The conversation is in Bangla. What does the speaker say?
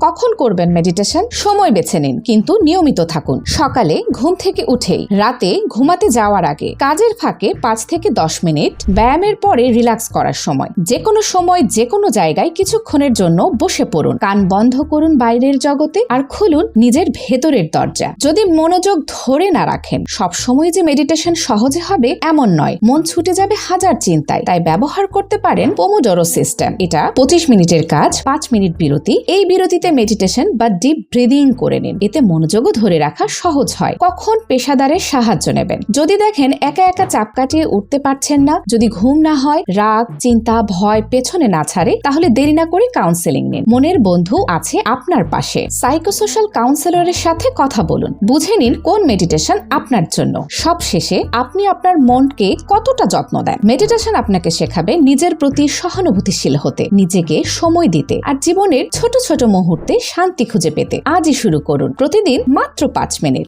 কখন করবেন মেডিটেশন? সময় বেছে নিন, কিন্তু নিয়মিত থাকুন। সকালে ঘুম থেকে উঠেই, রাতে ঘুমাতে যাওয়ার আগে, কাজের ফাঁকে 5 থেকে 10 মিনিট, ব্যায়ামের পরে রিল্যাক্স করার সময়। যে কোনো সময় যে কোনো জায়গায় কিছুক্ষণের জন্য বসে পড়ুন। কান বন্ধ করুন বাইরের জগতে, আর খুলুন নিজের ভেতরের দরজা। যদি মনোযোগ ধরে না রাখেন, সব সময় যে মেডিটেশন সহজে হবে এমন নয়। মন ছুটে যাবে হাজার চিন্তায়। তাই ব্যবহার করতে পারেন পোমোডোরো সিস্টেম। এটা 25 মিনিটের কাজ, 5 মিনিট বিরতি। এই বিরতিতে মেডিটেশন বা ডিপ ব্রিদিং করে নিন। এতে মনোযোগও ধরে রাখা সহজ হয়। কখন পেশাদারের সাহায্য নেবেন? যদি দেখেন একা একা চাপ কাটিয়ে উঠতে পারছেন না, যদি ঘুম না হয়, রাগ, চিন্তা, ভয় পেছনে না ছাড়ে, তাহলে দেরি না করে কাউন্সেলিং নিন। মনের বন্ধু আছে আপনার পাশে। সাইকোসোশ্যাল কাউন্সেলরের সাথে কথা বলুন। বুঝে নিন কোন মেডিটেশন আপনার জন্য। সব শেষে আপনি আপনার মনকে কতটা যত্ন দেন। মেডিটেশন আপনাকে শেখাবে নিজের প্রতি সহানুভূতিশীল হতে, নিজেকে সময় দিতে, আর জীবনের ছোট ছোট মুহূর্তে শান্তি খুঁজে পেতে। আজই শুরু করুন, প্রতিদিন মাত্র 5 মিনিট।